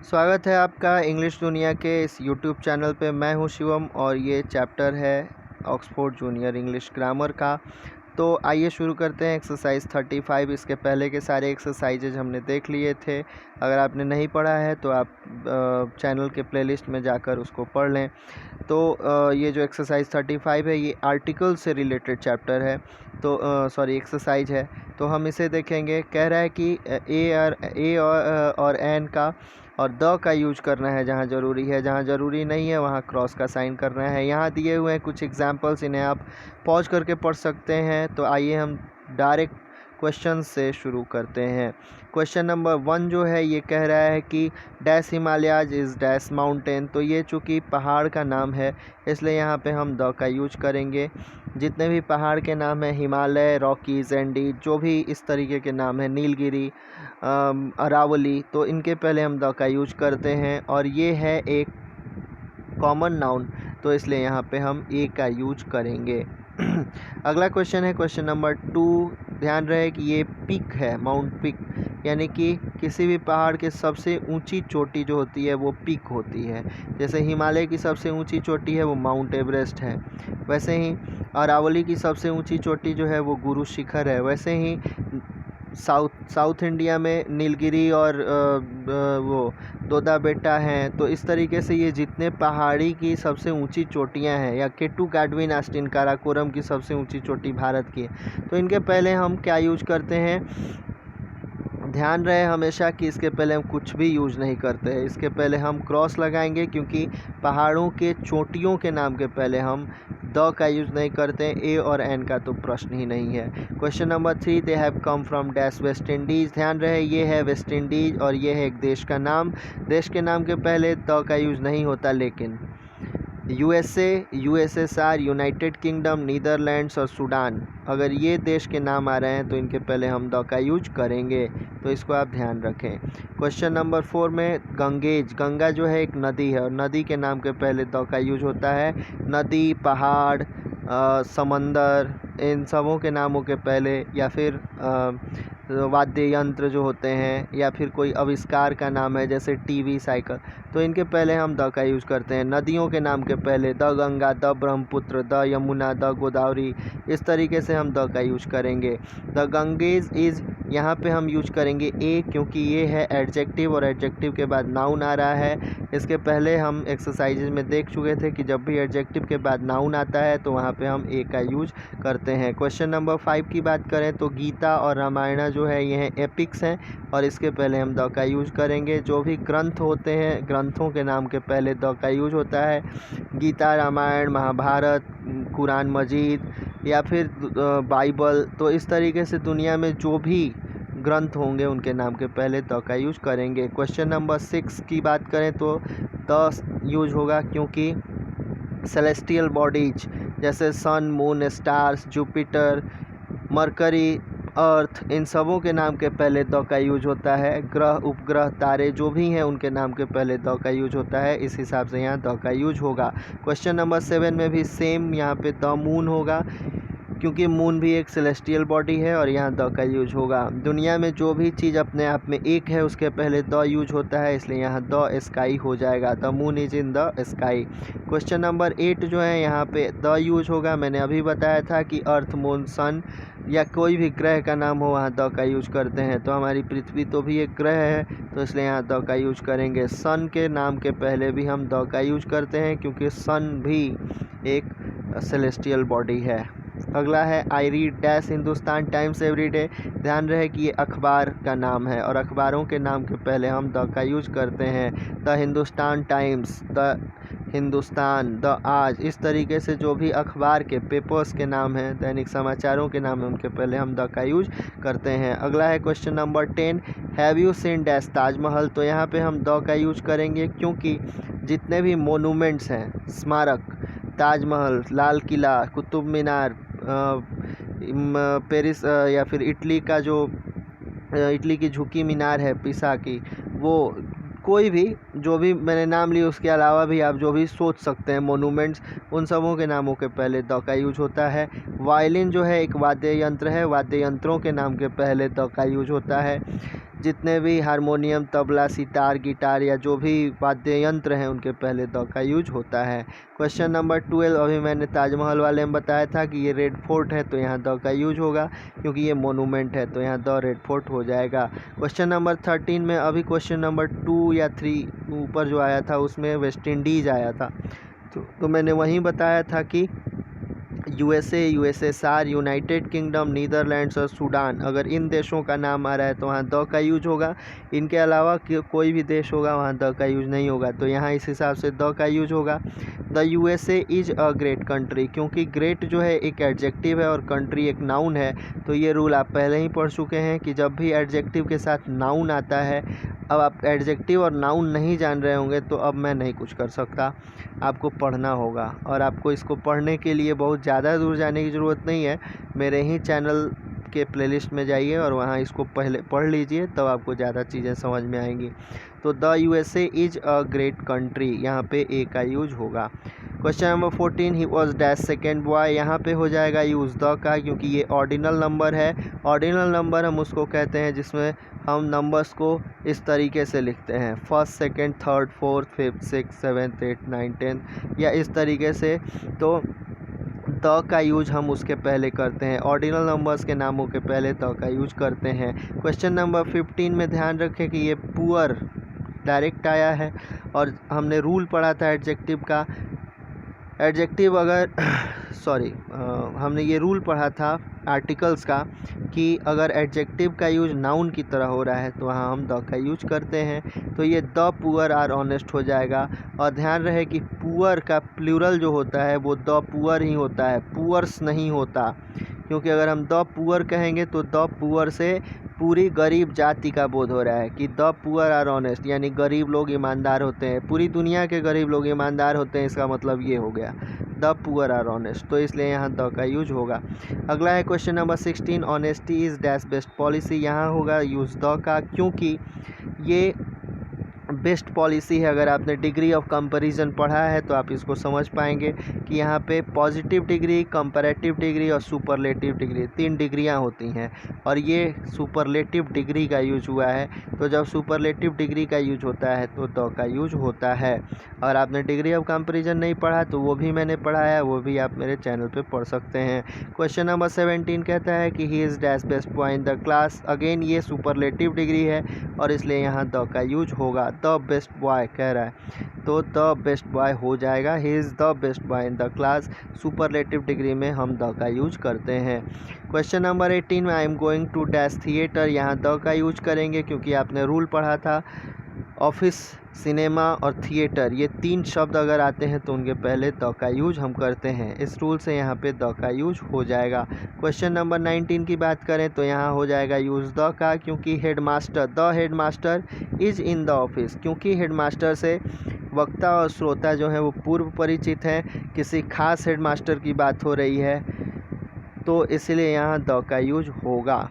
स्वागत है आपका इंग्लिश दुनिया के इस यूट्यूब चैनल पे। मैं हूं शिवम और ये चैप्टर है ऑक्सफोर्ड जूनियर इंग्लिश ग्रामर का। तो आइए शुरू करते हैं एक्सरसाइज 35। इसके पहले के सारे एक्सरसाइजेज हमने देख लिए थे। अगर आपने नहीं पढ़ा है तो आप चैनल के प्लेलिस्ट में जाकर उसको पढ़ लें। तो ये जो एक्सरसाइज 35 है ये आर्टिकल से रिलेटेड चैप्टर है, तो एक्सरसाइज है। तो हम इसे देखेंगे। कह रहा है कि ए और एन का और द का यूज करना है जहाँ ज़रूरी है, जहाँ ज़रूरी नहीं है वहाँ क्रॉस का साइन करना है। यहाँ दिए हुए हैं कुछ एग्जाम्पल्स, इन्हें आप पॉज करके पढ़ सकते हैं। तो आइए हम डायरेक्ट क्वेश्चन से शुरू करते हैं। क्वेश्चन नंबर 1 जो है ये कह रहा है कि dash Himalayas is dash mountain. तो ये चूँकि पहाड़ का नाम है इसलिए यहाँ पे हम द का यूज करेंगे। जितने भी पहाड़ के नाम हैं, हिमालय, रॉकीज, एंडी, जो भी इस तरीके के नाम हैं, नीलगिरी, अरावली, तो इनके पहले हम द का यूज करते हैं। और ये है एक कॉमन नाउन, तो इसलिए यहाँ पे हम ए का यूज करेंगे। अगला क्वेश्चन है क्वेश्चन नंबर 2। ध्यान रहे कि ये पिक है, माउंट पिक, यानी कि किसी भी पहाड़ के सबसे ऊंची चोटी जो होती है वो पिक होती है। जैसे हिमालय की सबसे ऊंची चोटी है वो माउंट एवरेस्ट है, वैसे ही अरावली की सबसे ऊंची चोटी जो है वो गुरु शिखर है। वैसे ही साउथ इंडिया में नीलगिरी और वो दोदा बेटा हैं। तो इस तरीके से ये जितने पहाड़ी की सबसे ऊंची चोटियां हैं, या केटू, कैडविन, आस्टिन, काराकोरम की सबसे ऊंची चोटी भारत की है, तो इनके पहले हम क्या यूज करते हैं। ध्यान रहे हमेशा कि इसके पहले हम कुछ भी यूज नहीं करते हैं, इसके पहले हम क्रॉस लगाएंगे, क्योंकि पहाड़ों के चोटियों के नाम के पहले हम द का यूज नहीं करते हैं। ए और एन का तो प्रश्न ही नहीं है। Question number 3, they have come from dash West Indies. ध्यान रहे ये है वेस्ट इंडीज और ये है एक देश का नाम। देश के नाम के पहले द का यूज नहीं होता, लेकिन USA, USSR, United kingdom, Netherlands और सूडान, अगर ये देश के नाम आ रहे हैं तो इनके पहले हम द का यूज करेंगे, तो इसको आप ध्यान रखें। क्वेश्चन नंबर 4 में गंगेज, गंगा जो है एक नदी है और नदी के नाम के पहले द का यूज होता है। नदी, पहाड़, समंदर, इन सबों के नामों के पहले, या फिर वाद्य यंत्र जो होते हैं, या फिर कोई आविष्कार का नाम है जैसे टीवी, साइकिल, तो इनके पहले हम द का यूज़ करते हैं। नदियों के नाम के पहले the Ganga, the Brahmaputra, the Yamuna, the Godavari, इस तरीके से हम द का यूज करेंगे। द गंगेज इज़, यहाँ पे हम यूज करेंगे ए, क्योंकि ये है एडजेक्टिव और एडजेक्टिव के बाद नाउन आ रहा है। इसके पहले हम एक्सरसाइजेज में देख चुके थे कि जब भी एडजेक्टिव के बाद नाउन आता है तो वहाँ पे हम ए का यूज करते हैं। क्वेश्चन नंबर 5 की बात करें तो गीता और रामायण जो है ये हैं एपिक्स हैं और इसके पहले हम द का यूज करेंगे। जो भी ग्रंथ होते हैं, ग्रंथों के नाम के पहले द का यूज होता है। गीता, रामायण, महाभारत, कुरान मजीद या फिर बाइबल, तो इस तरीके से दुनिया में जो भी ग्रंथ होंगे उनके नाम के पहले द का यूज करेंगे। क्वेश्चन नंबर 6 की बात करें तो द यूज होगा, क्योंकि सेलेस्टियल बॉडीज जैसे सन, मून, स्टार्स, जुपिटर, मरकरी, अर्थ, इन सबों के नाम के पहले द का यूज होता है। ग्रह, उपग्रह, तारे जो भी हैं उनके नाम के पहले द का यूज होता है, इस हिसाब से यहाँ द का यूज होगा। क्वेश्चन नंबर 7 में भी सेम, यहाँ पे द मून होगा, क्योंकि मून भी एक सेलेस्टियल बॉडी है और यहाँ द का यूज होगा। दुनिया में जो भी चीज़ अपने आप में एक है उसके पहले द यूज होता है, इसलिए यहाँ द स्काई हो जाएगा। The moon is in the sky. Question number 8 जो है यहाँ पे द यूज होगा। मैंने अभी बताया था कि अर्थ, मून, सन या कोई भी ग्रह का नाम हो वहाँ द का यूज करते हैं। तो हमारी पृथ्वी तो भी एक ग्रह है, तो इसलिए यहाँ द का यूज करेंगे। सन के नाम के पहले भी हम द का यूज करते हैं, क्योंकि सन भी एक सेलेस्टियल बॉडी है। अगला है I read dash Hindustan times everyday. ध्यान रहे कि ये अखबार का नाम है और अखबारों के नाम के पहले हम द का यूज करते हैं। The Hindustan times, the Hindustan, the आज, इस तरीके से जो भी अखबार के, पेपर्स के नाम हैं, दैनिक समाचारों के नाम हैं, उनके पहले हम द का यूज करते हैं। अगला है question number 10, have you seen dash Taj Mahal. तो यहाँ पे हम द का यूज करेंगे, क्योंकि जितने भी मोनूमेंट्स हैं, स्मारक, ताजमहल, लाल किला, कुतुब मीनार, पेरिस या फिर इटली का जो इटली की झुकी मीनार है पिसा की, वो कोई भी जो भी मैंने नाम लिए उसके अलावा भी आप जो भी सोच सकते हैं मोनूमेंट्स, उन सबों के नामों के पहले द का यूज होता है। वायलिन जो है एक वाद्य यंत्र है, वाद्य यंत्रों के नाम के पहले द का यूज होता है। जितने भी हारमोनियम, तबला, सितार, गिटार या जो भी वाद्य यंत्र हैं उनके पहले द का यूज होता है। क्वेश्चन नंबर 12, अभी मैंने ताजमहल वाले में बताया था कि ये रेड फोर्ट है तो यहाँ द का यूज होगा, क्योंकि ये मोनूमेंट है तो यहाँ द रेड फोर्ट हो जाएगा। क्वेश्चन नंबर 13 में अभी क्वेश्चन नंबर 2 या 3 ऊपर जो आया था उसमें वेस्ट इंडीज़ आया था, तो मैंने वहीं बताया था कि USA, USSR, United kingdom, Netherlands और सूडान, अगर इन देशों का नाम आ रहा है तो वहाँ द का यूज होगा। इनके अलावा कोई भी देश होगा वहाँ द का यूज नहीं होगा, तो यहाँ इस हिसाब से द का यूज होगा। The USA is a great country, क्योंकि ग्रेट जो है एक एडजेक्टिव है और कंट्री एक नाउन है, तो ये रूल आप पहले ही पढ़ चुके हैं कि जब भी एडजेक्टिव के साथ नाउन आता है, अब आप एडजेक्टिव और नाउन नहीं जान रहे होंगे तो अब मैं नहीं कुछ कर सकता, आपको पढ़ना होगा। और आपको इसको पढ़ने के लिए बहुत ज़्यादा दूर जाने की ज़रूरत नहीं है, मेरे ही चैनल के प्लेलिस्ट में जाइए और वहाँ इसको पहले पढ़ लीजिए, तब आपको ज़्यादा चीज़ें समझ में आएंगी। तो the USA is a great country, यहाँ पे ए का यूज होगा। Question number 14, he was dash second boy, यहाँ पे हो जाएगा यूज़ द का, क्योंकि ये ऑर्डिनल नंबर है। ऑर्डिनल नंबर हम उसको कहते हैं जिसमें हम नंबर्स को इस तरीके से लिखते हैं, first, second, third, fourth, fifth, six, seventh, eight, nine, tenth, या इस तरीके से। तो द का यूज हम उसके पहले करते हैं, ऑर्डिनल नंबर्स के नामों के पहले द का यूज करते हैं। क्वेश्चन नंबर 15 में ध्यान रखें कि ये पुअर डायरेक्ट आया है, और हमने रूल पढ़ा था एडजेक्टिव का। एडजेक्टिव अगर हमने ये रूल पढ़ा था आर्टिकल्स का कि अगर एडजेक्टिव का यूज नाउन की तरह हो रहा है तो वहाँ हम द का यूज करते हैं, तो ये द पुअर आर ऑनेस्ट हो जाएगा। और ध्यान रहे कि पुअर का प्लूरल जो होता है वो द पुअर ही होता है, पुअर्स नहीं होता, क्योंकि अगर हम द पुअर कहेंगे तो द पुअर से पूरी गरीब जाति का बोध हो रहा है कि द पुअर आर ऑनेस्ट, यानी गरीब लोग ईमानदार होते हैं, पूरी दुनिया के गरीब लोग ईमानदार होते हैं, इसका मतलब ये हो गया द पुअर आर ऑनेस्ट, तो इसलिए यहाँ द का यूज होगा। अगला है question number 16, honesty is dash best policy, यहाँ होगा यूज द का, क्योंकि ये बेस्ट पॉलिसी है। अगर आपने डिग्री ऑफ कंपैरिजन पढ़ा है तो आप इसको समझ पाएंगे कि यहाँ पे पॉजिटिव डिग्री, कंपैरेटिव डिग्री और सुपरलेटिव डिग्री, 3 डिग्रियाँ होती हैं, और ये सुपरलेटिव डिग्री का यूज हुआ है। तो जब सुपरलेटिव डिग्री का यूज होता है तो द का यूज होता है। और आपने डिग्री ऑफ कंपैरिजन नहीं पढ़ा तो वो भी मैंने पढ़ाया है, वो भी आप मेरे चैनल पर पढ़ सकते हैं। क्वेश्चन नंबर 17 कहता है कि he is dash best boy in the class, again ये सुपरलेटिव डिग्री है और इसलिए यहाँ द का यूज होगा। द बेस्ट बॉय कह रहा है तो द बेस्ट बॉय हो जाएगा, he is the best boy in the class, superlative degree में हम द का यूज करते हैं। क्वेश्चन नंबर 18 में I am going to dash theatre, यहाँ द का यूज करेंगे क्योंकि आपने रूल पढ़ा था ऑफिस, सिनेमा और थिएटर, ये 3 शब्द अगर आते हैं तो उनके पहले द का यूज हम करते हैं, इस रूल से यहाँ पे द का यूज हो जाएगा। क्वेश्चन नंबर 19 की बात करें तो यहाँ हो जाएगा यूज द का, क्योंकि headmaster, the headmaster is in the office, क्योंकि हेडमास्टर से वक्ता और श्रोता जो हैं वो पूर्व परिचित हैं, किसी खास हेडमास्टर की बात हो रही है तो इसलिए यहाँ द का यूज होगा,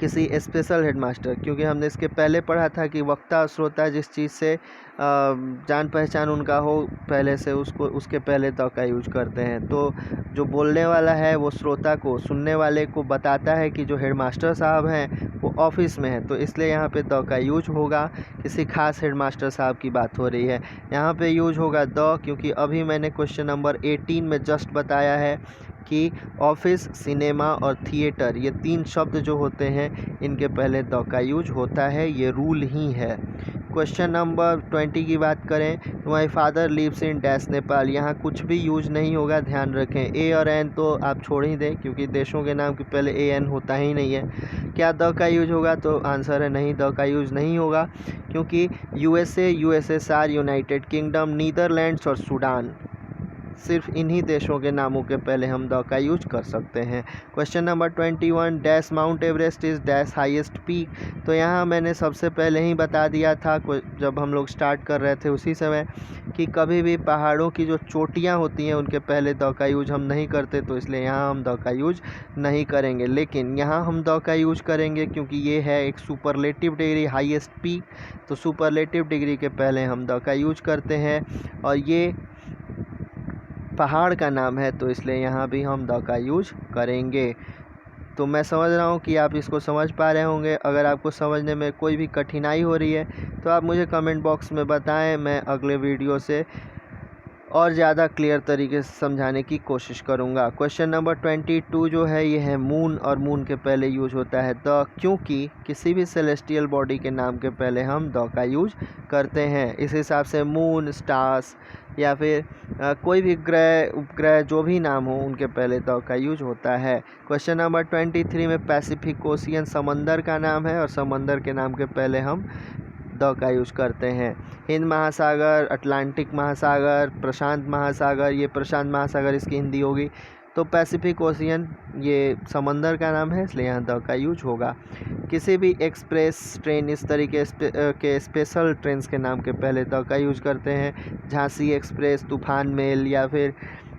किसी स्पेशल हेडमास्टर, क्योंकि हमने इसके पहले पढ़ा था कि वक्ता और श्रोता जिस चीज़ से जान पहचान उनका हो पहले से, उसको उसके पहले द का यूज करते हैं। तो जो बोलने वाला है वो श्रोता को, सुनने वाले को बताता है कि जो हेडमास्टर साहब हैं वो ऑफिस में हैं, तो इसलिए यहाँ पे द का यूज होगा, किसी खास हेडमास्टर साहब की बात हो रही है। यहाँ पे यूज होगा द, क्योंकि अभी मैंने क्वेश्चन नंबर 18 में जस्ट बताया है कि ऑफिस, सिनेमा और थिएटर, ये 3 शब्द जो होते हैं इनके पहले द का यूज होता है, ये रूल ही है। क्वेश्चन नंबर 20 की बात करें तो my father lives in dash Nepal, यहाँ कुछ भी यूज नहीं होगा, ध्यान रखें। ए और एन तो आप छोड़ ही दें, क्योंकि देशों के नाम के पहले ए एन होता ही नहीं है। क्या द का यूज होगा, तो आंसर है नहीं, द का यूज नहीं होगा, क्योंकि USA, USSR, United kingdom, Netherlands और सूडान, सिर्फ इन्हीं देशों के नामों के पहले हम द का यूज कर सकते हैं। Question number 21, dash mount Everest is dash highest peak, तो यहाँ मैंने सबसे पहले ही बता दिया था जब हम लोग स्टार्ट कर रहे थे उसी समय कि कभी भी पहाड़ों की जो चोटियाँ होती हैं उनके पहले द का यूज हम नहीं करते, तो इसलिए यहाँ हम द का यूज नहीं करेंगे। लेकिन यहाँ हम द का यूज करेंगे क्योंकि ये है एक सुपरलेटिव डिग्री, हाईएस्ट पीक, तो सुपरलेटिव डिग्री के पहले हम द का यूज करते हैं, और ये पहाड़ का नाम है तो इसलिए यहाँ भी हम द का यूज करेंगे। तो मैं समझ रहा हूँ कि आप इसको समझ पा रहे होंगे। अगर आपको समझने में कोई भी कठिनाई हो रही है तो आप मुझे कमेंट बॉक्स में बताएं, मैं अगले वीडियो से और ज़्यादा क्लियर तरीके से समझाने की कोशिश करूँगा। क्वेश्चन नंबर 22 जो है ये है मून, और मून के पहले यूज होता है द, क्योंकि किसी भी सेलेस्टियल बॉडी के नाम के पहले हम द का यूज करते हैं। इस हिसाब से मून, स्टार्स या फिर कोई भी ग्रह, उपग्रह, जो भी नाम हो उनके पहले द का यूज होता है। क्वेश्चन नंबर 23 में पैसिफिक ओशियन समंदर का नाम है और समंदर के नाम के पहले हम द का यूज करते हैं। हिंद महासागर, अटलांटिक महासागर, प्रशांत महासागर, ये प्रशांत महासागर इसकी हिंदी होगी। तो पैसिफिक ओशियन ये समंदर का नाम है, इसलिए यहाँ द का यूज होगा। किसी भी एक्सप्रेस ट्रेन, इस तरीके के स्पेशल ट्रेन के नाम के पहले द का यूज करते हैं। झांसी एक्सप्रेस, तूफान मेल या फिर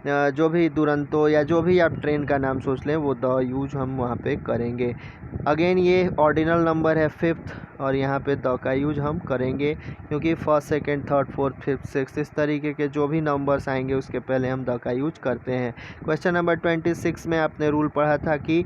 जो भी दुरंतो या जो भी आप ट्रेन का नाम सोच लें वो द यूज हम वहाँ पे करेंगे। अगेन ये ऑर्डिनल नंबर है 5th, और यहाँ पे द का यूज हम करेंगे क्योंकि first, second, third, fourth, fifth, six, इस तरीके के जो भी नंबर्स आएंगे उसके पहले हम द का यूज करते हैं। क्वेश्चन नंबर 26 में आपने रूल पढ़ा था कि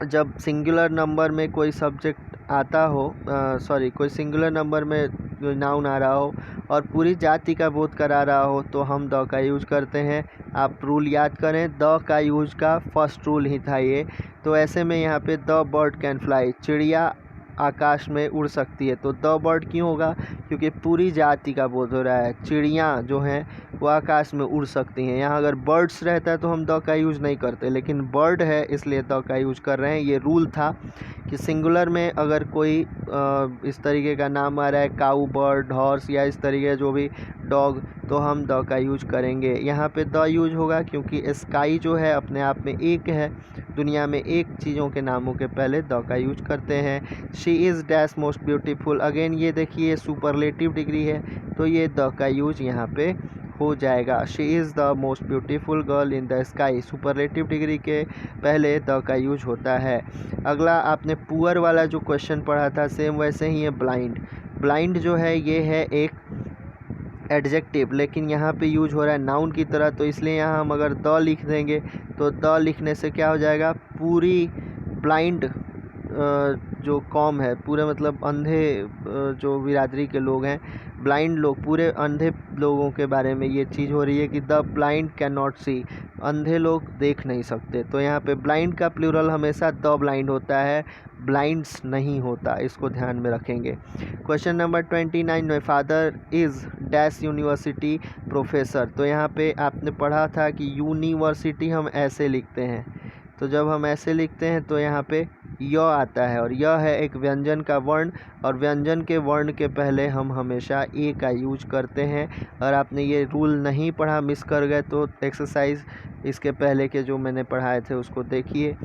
जब सिंगुलर नंबर में कोई सब्जेक्ट आता हो, कोई सिंगुलर नंबर में नाउन आ रहा हो और पूरी जाति का बोध करा रहा हो तो हम द का यूज करते हैं। आप रूल याद करें, द का यूज का फर्स्ट रूल ही था ये। तो ऐसे में यहाँ पे द बर्ड कैन फ्लाई, चिड़िया आकाश में उड़ सकती है। तो द बर्ड क्यों होगा? क्योंकि पूरी जाति का बोध हो रहा है, चिड़ियाँ जो हैं वो आकाश में उड़ सकती हैं। यहाँ अगर बर्ड्स रहता है तो हम द का यूज़ नहीं करते, लेकिन बर्ड है इसलिए द का यूज़ कर रहे हैं। ये रूल था कि सिंगुलर में अगर कोई इस तरीके का नाम आ रहा है, काऊ, बर्ड, हॉर्स या इस तरीके जो भी डॉग, तो हम द का यूज करेंगे। यहाँ पे द यूज होगा क्योंकि स्काई जो है अपने आप में एक है, दुनिया में एक चीज़ों के नामों के पहले द का यूज करते हैं। She is dash most beautiful, again ये देखिए सुपरलेटिव डिग्री है तो ये द का यूज यहाँ पे हो जाएगा। She is the most beautiful girl in the sky, superlative degree के पहले द का यूज होता है। अगला आपने पुअर वाला जो क्वेश्चन पढ़ा था सेम वैसे ही है ब्लाइंड। ब्लाइंड जो है ये है एक एडजेक्टिव, लेकिन यहाँ पे यूज हो रहा है नाउन की तरह, तो इसलिए यहाँ हम अगर द लिख देंगे तो द लिखने से क्या हो जाएगा, पूरी ब्लाइंड जो कॉम है, पूरे मतलब अंधे जो बिरादरी के लोग हैं, ब्लाइंड लोग, पूरे अंधे लोगों के बारे में ये चीज़ हो रही है कि द ब्लाइंड कैन नॉट सी, अंधे लोग देख नहीं सकते। तो यहाँ पे ब्लाइंड का प्लूरल हमेशा द ब्लाइंड होता है, ब्लाइंड्स नहीं होता, इसको ध्यान में रखेंगे। Question number 29, my father is dash university professor. तो यहाँ पे आपने पढ़ा था कि यूनिवर्सिटी हम ऐसे लिखते हैं, तो जब हम ऐसे लिखते हैं तो यहाँ पे य आता है, और यह है एक व्यंजन का वर्ण, और व्यंजन के वर्ण के पहले हम हमेशा ए का यूज करते हैं। और आपने ये रूल नहीं पढ़ा, मिस कर गए, तो एक्सरसाइज इसके पहले के जो मैंने पढ़ाए थे उसको देखिए।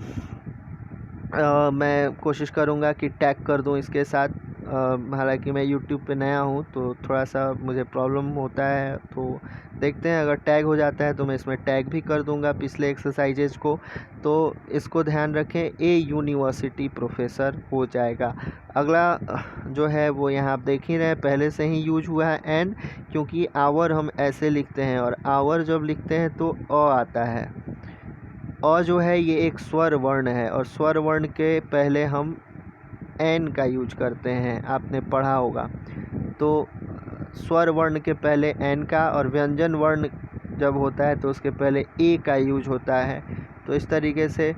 मैं कोशिश करूँगा कि टैग कर दूँ इसके साथ, हालांकि मैं YouTube पे नया हूँ तो थोड़ा सा मुझे प्रॉब्लम होता है, तो देखते हैं अगर टैग हो जाता है तो मैं इसमें टैग भी कर दूँगा पिछले एक्सरसाइजेज को। तो इसको ध्यान रखें, ए यूनिवर्सिटी प्रोफेसर हो जाएगा। अगला जो है वो यहाँ आप देख ही रहे हैं, पहले से ही यूज हुआ है एन, क्योंकि आवर हम ऐसे लिखते हैं, और आवर जब लिखते हैं तो अ आता है। अ जो है ये एक स्वर वर्ण है, और स्वर वर्ण के पहले हम एन का यूज करते हैं, आपने पढ़ा होगा। तो स्वर वर्ण के पहले एन का, और व्यंजन वर्ण जब होता है तो उसके पहले ए का यूज होता है। तो इस तरीके से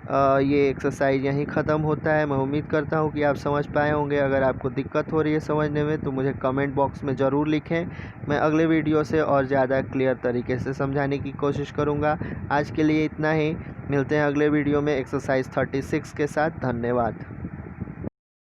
ये एक्सरसाइज यहीं ख़त्म होता है। मैं उम्मीद करता हूँ कि आप समझ पाए होंगे। अगर आपको दिक्कत हो रही है समझने में तो मुझे कमेंट बॉक्स में ज़रूर लिखें, मैं अगले वीडियो से और ज़्यादा क्लियर तरीके से समझाने की कोशिश करूँगा। आज के लिए इतना ही, मिलते हैं अगले वीडियो में एक्सरसाइज 36 के साथ। धन्यवाद।